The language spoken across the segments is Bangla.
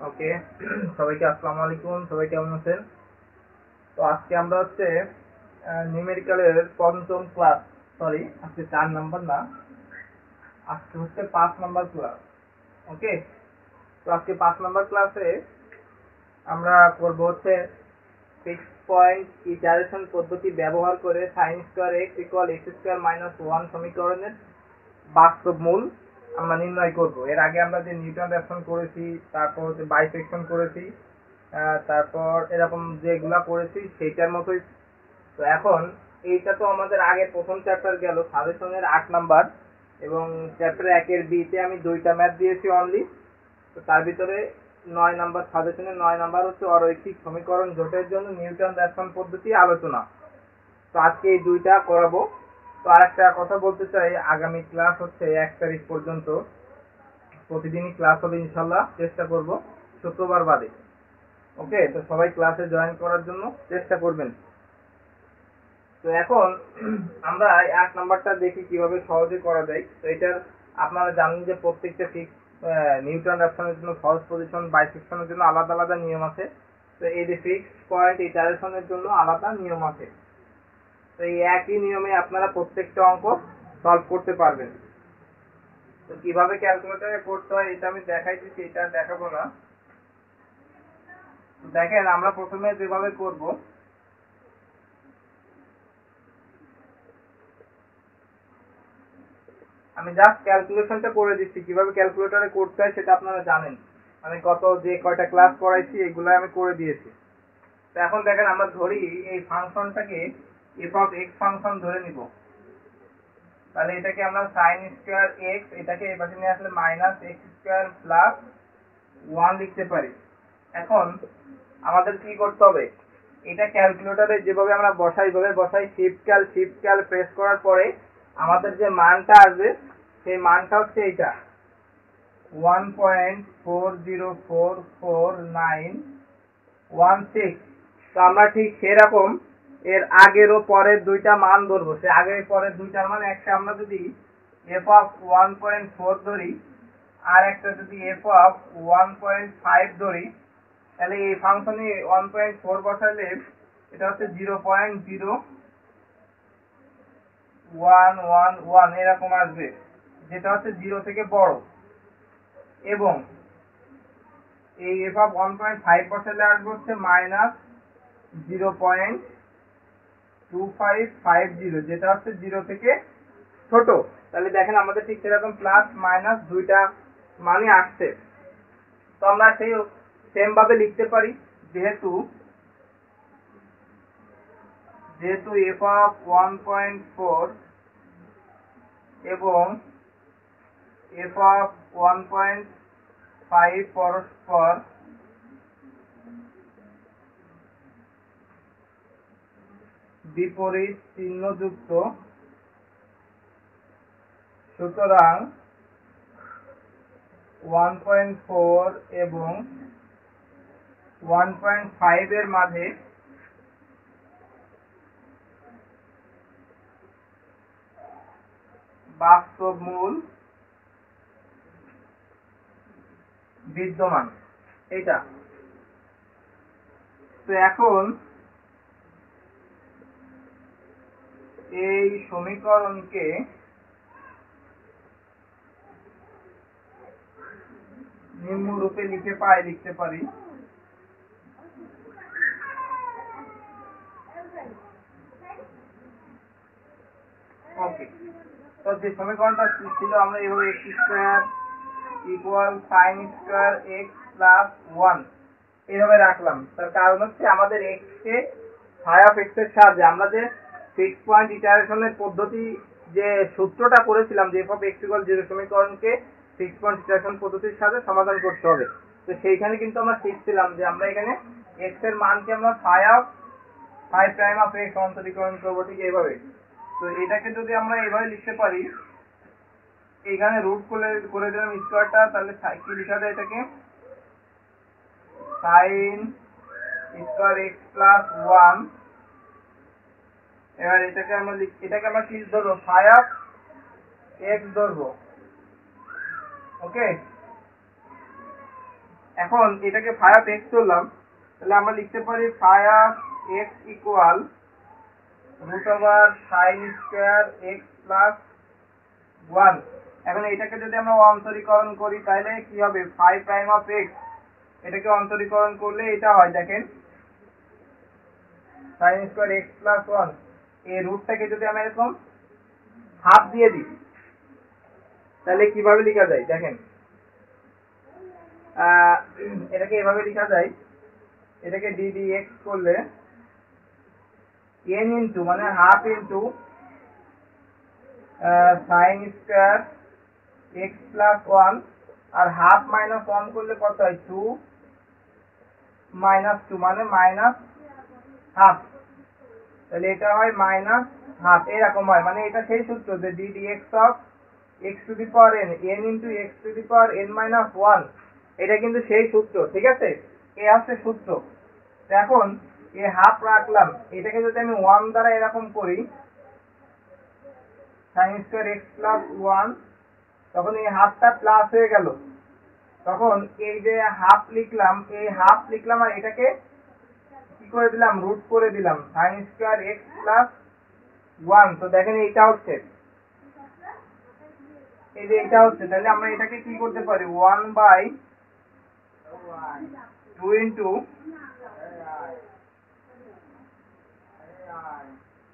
ওকে, সবাইকে আসসালামু আলাইকুম। সবাই কেমন আছেন? তো আজকে আমরা হচ্ছে নিউমেরিক্যালের পঞ্চম ক্লাস, আজকে 4 নাম্বার না, আজকে হচ্ছে 5 নাম্বার ক্লাস। ওকে, তো আজকে 5 নাম্বার ক্লাসে আমরা করব হচ্ছে 6 ইটারেশন পদ্ধতি ব্যবহার করে sin square x equal x square minus 1 সমীকরণের বাস্তব মূল আমরা নির্ণয় করব। এর আগে আমরা যে নিউটন রেফসন করেছি, তারপর হচ্ছে বাইসেকশন করেছি, তারপর এরকম যেগুলা করেছি সেইটার মতোই। তো এখন এইটা তো আমাদের আগে প্রথম চ্যাপ্টার গেল সাজেশনের 8 নাম্বার, এবং চ্যাপ্টার 1-এর বিতে আমি 2টা ম্যাথ দিয়েছি অনলি। তো তার ভিতরে 9 নাম্বার সাজেশনের 9 নাম্বার হচ্ছে অরৈখিক সমীকরণ জোটের জন্য নিউটন রেফসন পদ্ধতি আলোচনা। তো আজকে এই 2টা করাবো। তো আরেকটা কথা বলতে চাই, আগামী ক্লাস হচ্ছে 1 তারিখ পর্যন্ত প্রতিদিনই ক্লাস হবে ইনশাল্লাহ, চেষ্টা করব শুক্রবার বাদে। ওকে, তো সবাই ক্লাসে জয়েন করার জন্য চেষ্টা করবেন। তো এখন আমরা 1 নাম্বারটা দেখি কিভাবে সহজে করা যায়। তো এটার আপনারা জানেন যে প্রত্যেকটা ফিক্স নিউটন রেফসনের জন্য ফার্স্ট পজিশন, বাইসেকশনের জন্য আলাদা আলাদা নিয়ম আছে। তো এই যে ফিক্সড পয়েন্ট ইটারেশনের জন্য আলাদা নিয়ম আছে। তো এই একই নিয়মে আপনারা প্রত্যেকটা অঙ্ক সলভ করতে পারবেন। তো কিভাবে ক্যালকুলেটরে করতে হয় এটা আমি দেখাই দিচ্ছি, এটা দেখাবো না। দেখেন, আমরা প্রথমে যেভাবে করব, আমি জাস্ট ক্যালকুলেশনটা করে দিচ্ছি। কিভাবে ক্যালকুলেটরে করতে হয় সেটা আপনারা জানেন, আমি যে কয়টা ক্লাস করাইছি এগুলো আমি করে দিয়েছি। তো এখন দেখেন, আমরা ধরি এই ফাংশনটাকে এফ অফ এক্স ফাংশন ধরে নিব। তাহলে এটাকে আমরা সাইন স্কয়ার এক্স, এটাকে এই পাশে নিয়ে আসলে মাইনাস এক্স স্কয়ার প্লাস 1 লিখতে পারি। এখন আমাদের কি করতে হবে, এটা ক্যালকুলেটরে যেভাবে আমরা বসাই শিফট ক্যাল প্রেস করার পরে আমাদের যে মানটা আসবে সেই মানটা হচ্ছে এইটা 1.40444916। তো আমরা ঠিক সেরকম এর আগের ও পরের 2টা মান ধরবো। সে আগের পরের 2টার মান একটা আমরা যদি এফ অফ 1.4 ধরি, আর একটা যদি এফ অফ 1.5 ধরি, তাহলে এই ফাংশনে 1.4 বসালে এটা হচ্ছে 0.0111 এরকম আসবে, যেটা হচ্ছে 0 থেকে বড়। এবং এই এফ অফ 1.5 বসালে আসবে হচ্ছে মাইনাস 0.2550, যেটা হচ্ছে 0 থেকে ছোট। তাহলে দেখেন আমাদের ঠিক সেরকম প্লাস মাইনাস 2টা মানে আসছে। তো আমরা সেই সেম ভাবে লিখতে পারি, যেহেতু যেহেতু এফ অফ 1.4 এবং এফ অফ 1.5 পরস্পর বিপরীত চিহ্নযুক্ত, সুতরাং 1.4 এবং 1.5 এর মাঝে বাস্তব মূল বিদ্যমান। এটা তো এখন এই সমীকরণকে নিম্নরূপে লিখতে পারি। ওকে, তো যে সমীকরণটা ছিল আমরা এইভাবে x square equal sin square x plus 1 এইভাবে রাখলাম। তার কারণ হচ্ছে আমাদের x কে ফাই অফ x এর সাহায্যে আমরা যে ফিক্স পয়েন্ট ইটারেশনের পদ্ধতি যে সূত্রটা করেছিলাম যে f অফ x ইকুয়াল 0 সমীকরণকে ফিক্স পয়েন্ট ইটারেশন পদ্ধতির সাথে সমাধান করতে হবে। তো সেইখানে কিন্তু আমরা শিখছিলাম যে আমরা এখানে x এর মানকে আমরা ফাই প্রাইম অফ x অন্তরীকরণ করব ঠিক এইভাবে। তো এটাকে যদি আমরা এইভাবে লিখতে পারি, এখানে রুট করে দিলাম স্কয়ারটা, তাহলে কি লেখা যায় এটাকে sin স্কয়ার x প্লাস 1। এবার এটাকে আমরা কি ধরবো, ফাই অফ x ধরবো। ওকে, এখন এটাকে ফাই অফ x ধরলাম, তাহলে আমরা লিখতে পারি phi of x equal root over sin square x plus 1। এখন এটাকে যদি আমরা অন্তরীকরণ করি তাহলে কি হবে, ফাই প্রাইম অফ x, এটাকে অন্তরীকরণ করলে এটা হয়, দেখেন sin স্কয়ার x প্লাস 1। এই রুটটাকে যদি আমরা এরকম হাফ দিয়ে দিই তাহলে কিভাবে লেখা যায় দেখেন, এটাকে এভাবে লেখা যায়, এটাকে ddx করলে n ইনটু মানে half into sin square x plus 1, আর হাফ মাইনাস 1 করলে কত হয়, 2 মাইনাস 2 মানে মাইনাস হাফ, তাহলে এটা হয় মাইনাস হাফ। এরকম হয়, মানে এটা সেই সূত্র যে ddx of x to the power n into x to the power n minus 1, এটা কিন্তু সেই সূত্র, ঠিক আছে, এ হচ্ছে সূত্র। এখন এই হাফ রাখলাম, এটাকে যদি আমি 1 দ্বারা এরকম করি sin স্কয়ার x প্লাস 1, তখন এই হাফটা প্লাস হয়ে গেল, তখন এই যে হাফ লিখলাম, এই হাফ লিখলাম আর এটাকে কি করে দিলাম, রুট করে দিলাম sin স্কয়ার x প্লাস 1। তো দেখেন এইটা হচ্ছে, এই যে এটা হচ্ছে, তাহলে আমরা এটাকে কি করতে পারি, 1/2 ইনটু,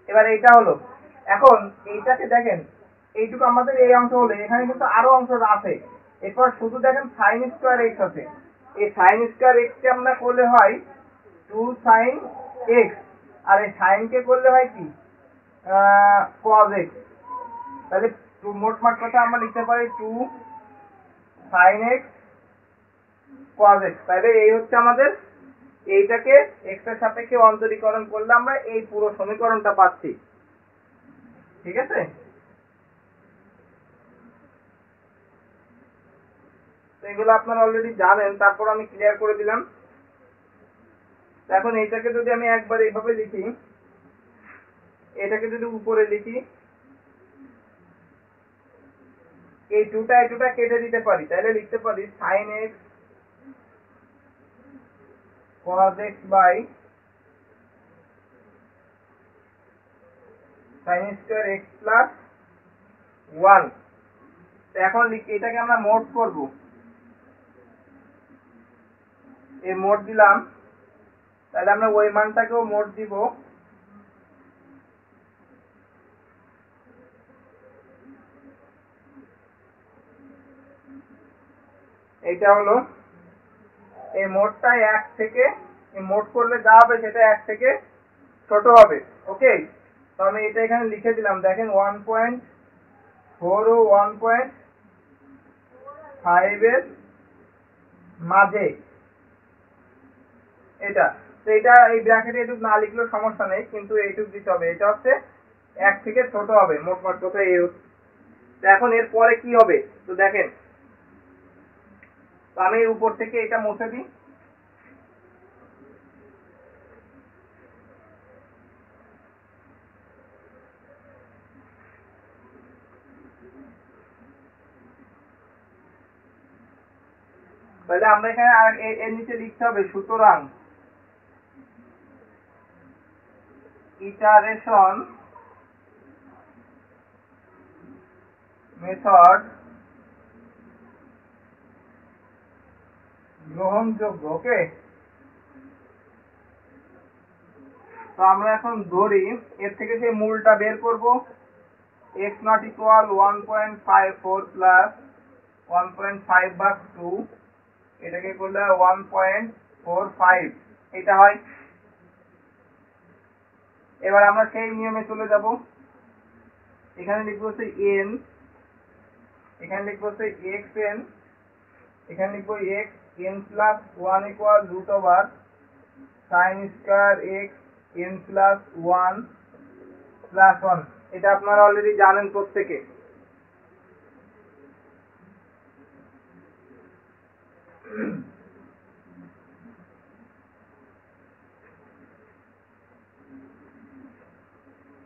এবার এইটা হলো। এখন এইটাকে দেখেন, এইটুকু আমাদের এই অংশ হলো, এখানে কিন্তু আরো অংশ আছে, এরপর শুধু দেখেন sin স্কয়ার x আছে, এই sin স্কয়ার x কে আমরা করলে হয় 2 sin x, আর এই sin কে করলে হয় কি cos x, তাহলে মোট কথা আমরা লিখতে পারি 2 sin x cos x। তাহলে এই হচ্ছে আমাদের, এইটাকে x এর সাপেক্ষে অন্তরীকরণ করলে আমরা এই পুরো সমীকরণটা পাচ্ছি, ঠিক আছে। তো এগুলো আপনারা অলরেডি জানেন, তারপর আমি ক্লিয়ার করে দিলাম। এখন এইটাকে যদি আমি একবার এইভাবে লিখি, এটাকে যদি উপরে লিখি, এই টুটা কেটে দিতে পারি, তাহলে লিখতে পারি sin x cos x by sin square x plus 1। এখন এটাকে আমরা মোড করব, এই মোড দিলাম, তাহলে আমরা ওই মানটাকেও মোড দিব, এইটা হলো এই মোডটা 1 থেকে, এই মোড করলে যা হবে সেটা 1 থেকে ছোট হবে। ওকে, তো আমি এটা এখানে লিখে দিলাম। দেখেন 1.4 ও 1.5 এর মাঝে এটা। তো এটা এই ব্র্যাকেটে এটুকু না লিখলেও সমস্যা নেই, কিন্তু এইটুকু দিতে হবে। এটা হচ্ছে 1 থেকে ছোট হবে, মোট কথা এই। তো এখন এর পরে কি হবে, তো দেখেন, তো আমি উপর থেকে এটা মুছে দিই। তাহলে আমরা এখানে আর এর নিচে লিখতে হবে, সুতরাং ইটারেশন মেথড গ্রহণযোগ্য। ওকে, তো আমরা এখন ধরি এর থেকে যে মূলটা বের করব, x নট ইকুয়াল 1.54 প্লাস 1.5/2, এটাকে করলে 1.45 এটা হয়। এবার আমরা সেই নিয়মে চলে যাব। এখানে লিখবো হচ্ছে n, এখানে লিখবো হচ্ছে xn, এখানে লিখবো x n plus 1 equal root over sine square x n plus 1 plus 1। এটা আপনারা অলরেডি জানেন প্রত্যেকে।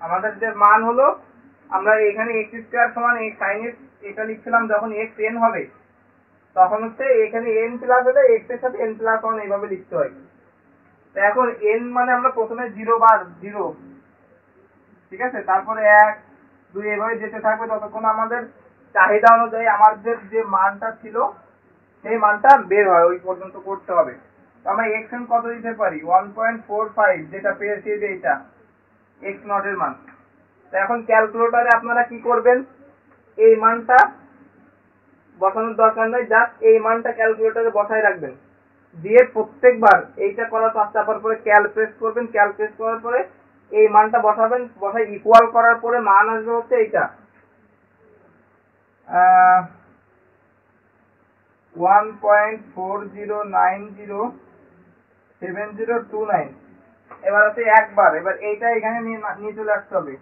আমাদের যে মান হলো, আমরা এখানে x স্কয়ার সমান sin x এটা লিখছিলাম, যখন x n হবে তখন হচ্ছে এখানে n প্লাস হলে x এর সাথে n প্লাস 1 এইভাবে লিখতে হয়। তো এখন n মানে আমরা প্রথমে 0 বার 0, ঠিক আছে, তারপরে 1 2 এভাবে যেতে থাকবে ততক্ষণ আমাদের চাহিদা অনুযায়ী আমাদের যে মানটা ছিল সেই মানটা বের হয়, ওই পর্যন্ত করতে হবে। তো আমরা xn কত দিতে পারি, 1.45, যেটা পেয়েছি যে এটা x নট এর মান। তো এখন ক্যালকুলেটরে আপনারা কি করবেন, এই মানটা বসানোর দরকার নেই, জাস্ট এই মানটা ক্যালকুলেটরে বসায় রাখবেন, দিয়ে প্রত্যেকবার এইটা করার পাঁচ চাপার পরে ক্যাল প্রেস করবেন। ক্যাল প্রেস করার পরে এই মানটা বসাবেন, বসায় ইকুয়াল করার পরে মান আসবে হচ্ছে এইটা 1.40907029। এবার হচ্ছে একবার, এবার এইটা এখানে নিয়ে চলে আসতে হবে।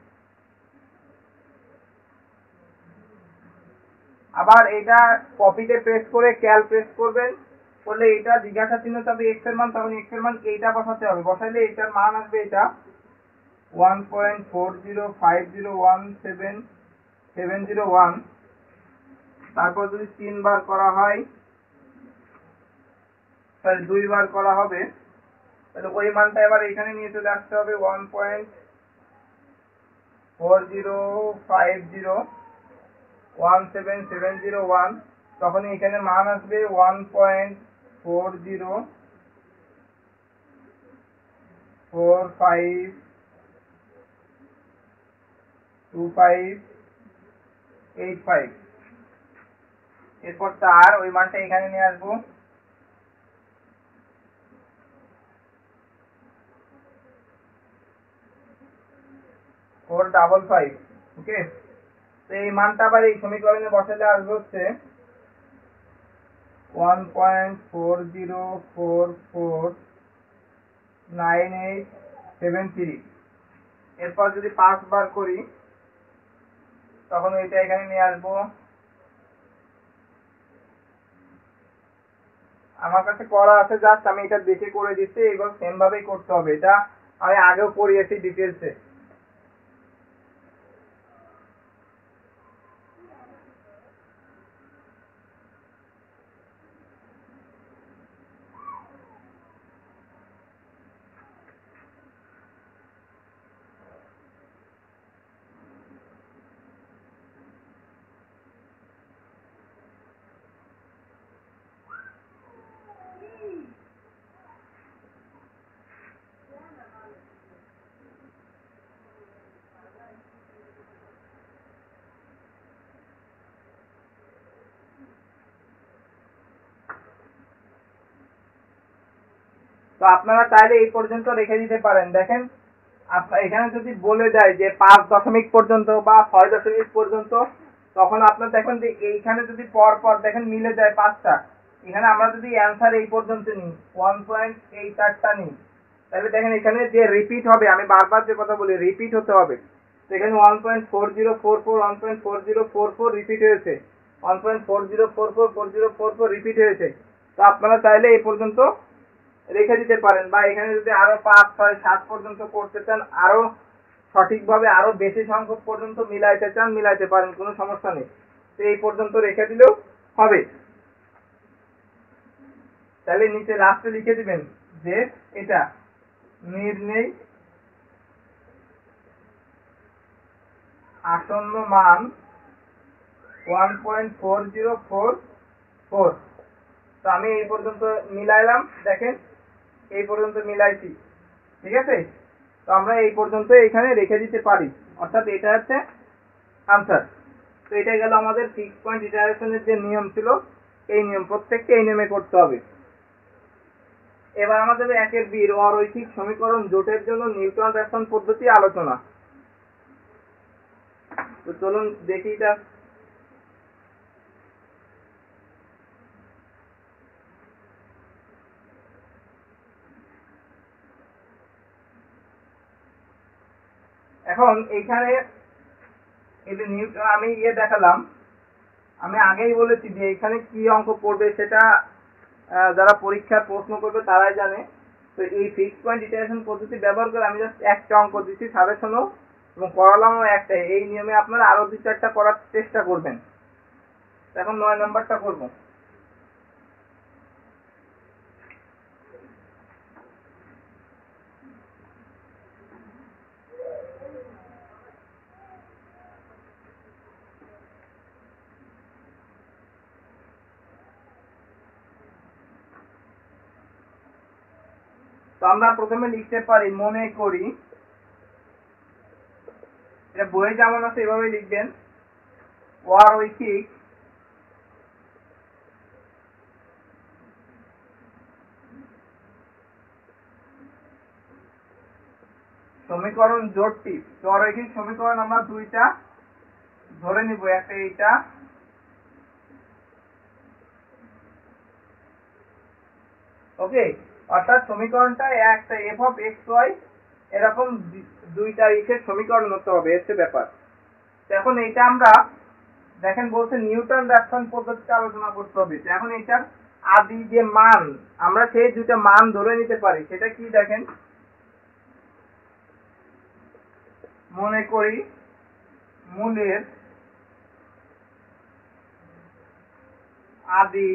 আবার এটা কপিতে প্রেস করে ক্যাল প্রেস করবেন, করলে এটা জিজ্ঞাসা চিহ্ন চাপে x এর মান, তখন x এর মান এইটা বসাতে হবে। বসাইলে এটার মান আসবে এটা 1.40501771। তারপর যদি 3 বার করা হয়, তাহলে 2 বার করা হবে, তাহলে ওই মানটা এবার এখানে নিয়ে চলে আসতে হবে 1.40501771। তখন এখানে মান আসবে 1.40452585। এরপর তার ওই মানটা এখানে নিয়ে আসবো, ফোর ডাবল ফাইভ। ওকে, তো এই মানটা আবার এই সমীকরণে বসালে আসবে হচ্ছে 1.40449873। এরপর যদি 5 বার করি তখন এটা এখানে নিয়ে আসবো। আমার কাছে করা আছে, জাস্ট আমি এটা দেখে করে দিচ্ছি, এগুলো সেম ভাবেই করতে হবে। এটা আমি আগেও পড়িয়েছি ডিটেলসে। তো আপনারা চাইলে এই পর্যন্ত রেখে দিতে পারেন। দেখেন আপনার এখানে যদি বলে যায় যে 5 দশমিক পর্যন্ত বা 6 দশমিক পর্যন্ত, তখন আপনার দেখেন যে এইখানে যদি পর পর দেখেন মিলে যায় 5টা, এখানে আমরা যদি অ্যান্সার এই পর্যন্ত নিই 1.88টা নিই, তাহলে দেখেন এখানে যে রিপিট হবে, আমি বারবার যে কথা বলি রিপিট হতে হবে, তো এখানে 1.4044 1.4044 রিপিট হয়েছে, 1.4044 রিপিট হয়েছে। তো আপনারা চাইলে এই পর্যন্ত রেখে দিতে পারেন, বা এখানে যদি আরো 5 6 7 পর্যন্ত করতে চান, আরো সঠিকভাবে আরো বেশি সংখ্যক পর্যন্ত মিলাইতে চান মিলাইতে পারেন, কোনো সমস্যা নেই। তো এই পর্যন্ত রেখে দিলেও হবে। তাহলে নিচে লাস্টে লিখে দিবেন যে এটা নির্ণয় আসন্ন মান 1.4044। তো আমি এই পর্যন্ত মিলাইলাম, দেখেন এই পর্যন্ত মিলাইছি, ঠিক আছে। তো আমরা এই পর্যন্ত এখানে রেখে দিতে পারি, অর্থাৎ এটা হচ্ছে আনসার। তো এটা গেল আমাদের ফিক্স পয়েন্ট ইটারেশনের যে নিয়ম ছিল, এই নিয়ম প্রত্যেককে এই নিয়মে করতে হবে। এবার আমাদের 1-এর বি অরৈখিক সমীকরণ জোটের জন্য নিউটন রেফসন পদ্ধতি আলোচনা। তো চলুন দেখি এটা। এখন এইখানে এই যে নিউটন আমি দেখালাম, আমি আগেই বলেছি যে এখানে কি অঙ্ক পড়বে সেটা যারা পরীক্ষার প্রশ্ন করবে তারাই জানে। তো এই ফিক্স পয়েন্ট ইটারেশন পদ্ধতি ব্যবহার করে আমি জাস্ট একটা অঙ্ক দিচ্ছি সাজেশনও, এবং করালামও একটাই। এই নিয়মে আপনারা আরো 2-4টা করার চেষ্টা করবেন। এখন 9 নম্বরটা করবো। তো আমরা প্রথমে লিখতে পারি, মনে করি, এটা বইয়ে যেমন আছে এভাবে লিখবেন, অরৈখিক সমীকরণ জোটটি। অরৈখিক সমীকরণ আমরা 2টা ধরে নিব, একটা এইটা, ওকে। অর্থাৎ সমীকরণটা একটা এফ অফ এক্স ওয়াই এরকম 2টা ইসের সমীকরণ হতে হবে, হচ্ছে ব্যাপার। এখন এইটা আমরা দেখেন বলছে নিউটন রেফসন পদ্ধতিতে আলোচনা করতে হবে। এখন এটার আদি যে মান, আমরা সেই 2টা মান ধরে নিতে পারি, সেটা কি দেখেন, মনে করি মূলের আদি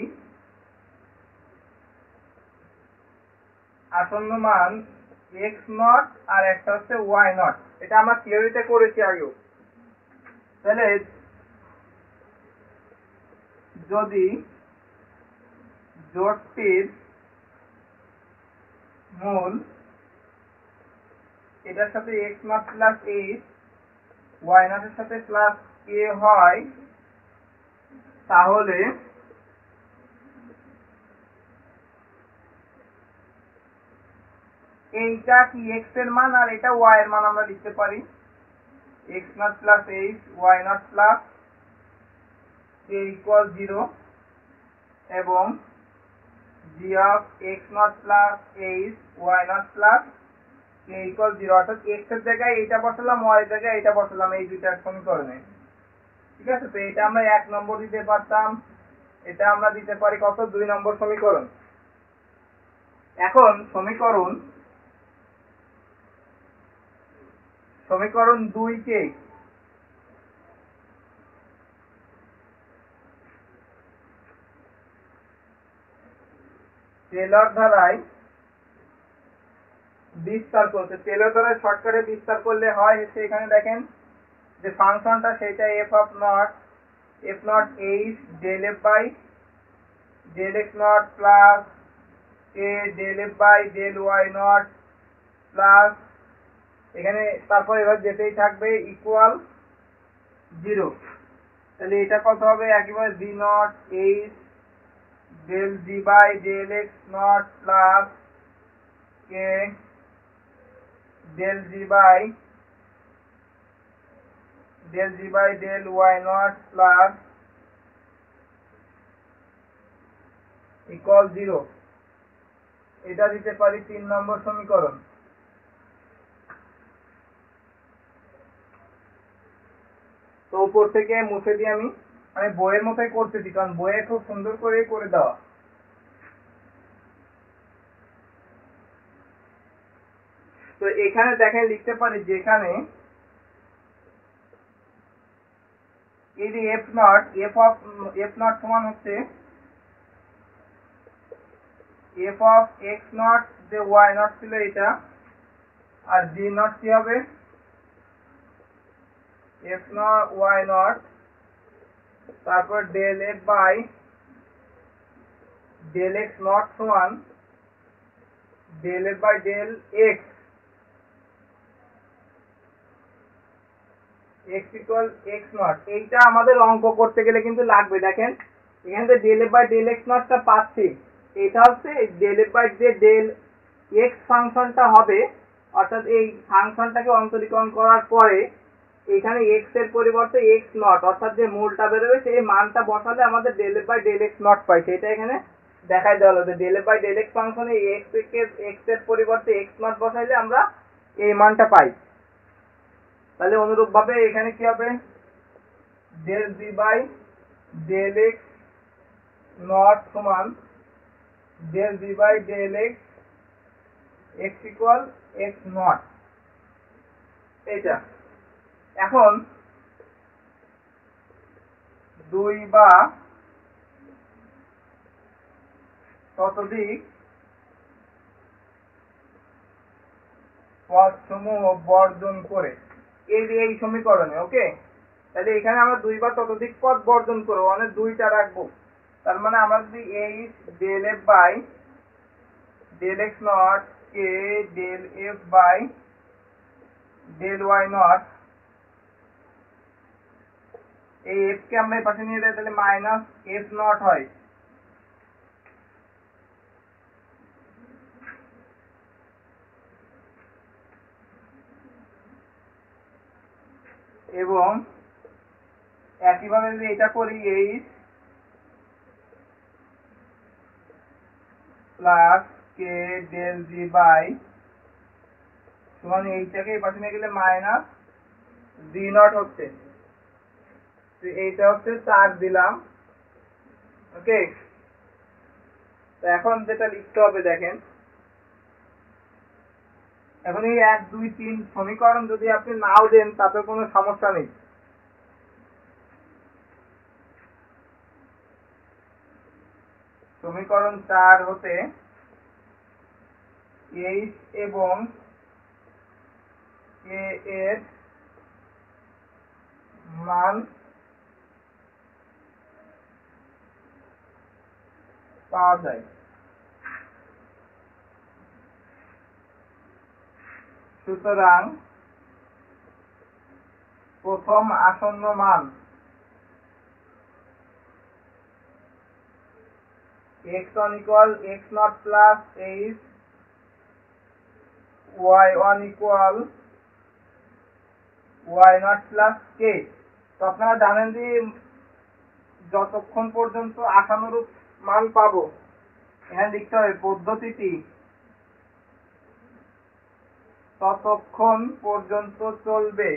আসন্ন মান এক্স নট আর একটা হচ্ছে ওয়াই নট। এটা আমরা থিওরিতে করেছি আগেও। তাহলে যদি জোটটির মূল এটার সাথে x naught plus eight, y নটের সাথে প্লাস কে হয়, তাহলে এইটা কি এক্স এর মান আর এটা ওয়াই এর মান আমরা লিখতে পারি, x naught plus eight y naught plus k equal 0, এবং g of x naught plus eight y naught plus k equal 0। অর্থাৎ এক্স এর জায়গায় এইটা বসালাম, ওয়াই এর জায়গায় এইটা বসালাম, এই দুইটা সমীকরণে, ঠিক আছে। তো এটা আমরা 1 নম্বর দিতে পারতাম, এটা আমরা দিতে পারি কত, 2 নম্বর সমীকরণ। এখন সমীকরণ 2 কে টেলর ধারায় বিস্তার করতে, টেলর ধারায় শর্টকাটে বিস্তার করলে হয় হচ্ছে, এখানে দেখেন যে ফাংশনটা সেটা f naught h del f by del x naught plus k del f by del y naught plus, এখানে তারপর এবার যেতেই থাকবে ইকুয়াল 0। তাহলে এটা কত হবে, একেবারে g naught h del g by del x naught plus k del g by del y naught plus equal 0 এটা দিতে পারি 3 নম্বর সমীকরণ। তো উপর থেকে মুছে দিয়ে আমি বইয়ের মতোই করতেছি, কারণ বইয়ে খুব সুন্দর করে করে দেওয়া। তো এখানে দেখেন লিখতে পারি যেখানে এই যে f naught সমান হচ্ছে f of x naught যে y naught ছিল এটা, আর g naught কি হবে f naught y naught, তারপর del f by del x naught সমান del f by del x x equal x naught। এইটা আমাদের অঙ্ক করতে গেলে কিন্তু লাগবে। দেখেন এখানে যে del f by del x naught টা পাচ্ছি, এটা হচ্ছে del f by del x ফাংশনটা হবে, অর্থাৎ এই ফাংশনটাকে অন্তরীকরণ করার পরে এখানে x এর পরিবর্তে x naught অর্থাৎ যে মূলটা বেরোবে সেই মানটা বসালে আমাদের del f by del x naught পাই। সেটা এখানে দেখাই দেওয়া হলো যে del f by del x ফাংশনে x এর পরিবর্তে x naught বসাইলে আমরা এই মানটা পাই। তাহলে অনুরূপভাবে এখানে কি হবে del g by del x naught সমান del g by del x x equal x naught। এইটা এখন 2 বা ততোধিক পদসমূহ বর্জন করে এই সমীকরণে, ওকে। তাহলে এখানে আমরা 2 বা ততোধিক পদ বর্জন করব, মানে 2টা রাখবো। তার মানে আমরা যদি h del f by del x naught k del f by del y naught, এই f কে আমরা এই পাশে নিয়ে যাই, তাহলে মাইনাস f naught হয়। এবং একইভাবে যদি এটা করি h plus k del g by সমান এইটাকে এই পাশে নিয়ে গেলে মাইনাস g naught হচ্ছে। তো এইটা হচ্ছে 4 দিলাম, ওকে। তো এখন যেটা লিখতে হবে দেখেন, এখন এই 1 2 3 সমীকরণ যদি আপনি নাও দেন তাতে কোনো সমস্যা নেই। সমীকরণ 4 হতে h এবং k এর মান পাওয়া যায়। সুতরাং প্রথম আসন্ন মান x1 equal x naught plus h, y1 equal y naught plus k। তো আপনারা জানেন যে যতক্ষণ পর্যন্ত আশানুরূপ মান পাবো, এখানে লিখতে হবে পদ্ধতিটি ততক্ষণ পর্যন্ত চলবে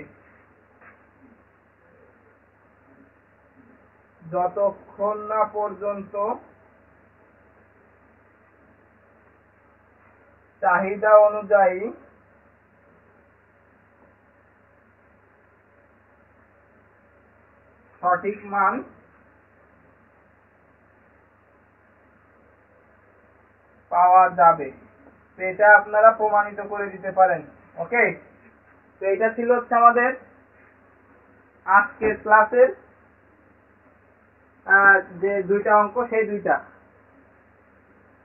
যতক্ষণ না পর্যন্ত চাহিদা অনুযায়ী সঠিক মান পাওয়া যাবে। তো এটা আপনারা প্রমাণিত করে দিতে পারেন, ওকে। তো এটা ছিল হচ্ছে আমাদের আজকের ক্লাসের যে 2টা অঙ্ক, সেই 2টা।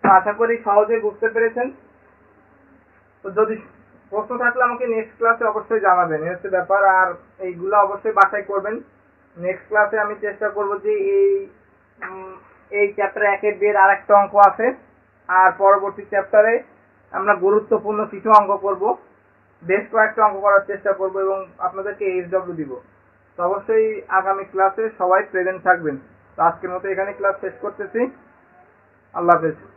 আশা করি সহজে বুঝতে পেরেছেন। তো যদি প্রশ্ন থাকলে আমাকে নেক্সট ক্লাসে অবশ্যই জানাবেন, এই হচ্ছে ব্যাপার। আর এইগুলো অবশ্যই বাছাই করবেন। নেক্সট ক্লাসে আমি চেষ্টা করব যে এই চ্যাপ্টার 1-এর বিয়ের আরেকটা অঙ্ক আছে, আর পরবর্তী চ্যাপ্টারে আমরা গুরুত্বপূর্ণ কিছু অঙ্ক করব। বেশ কয়েকটা অঙ্ক করার চেষ্টা করব এবং আপনাদেরকে এইচডব্লিউ দিব। তো অবশ্যই আগামী ক্লাসে সবাই প্রেজেন্ট থাকবেন। তো আজকের মতো এখানে ক্লাস শেষ করতেছি। আল্লাহ হাফেজ।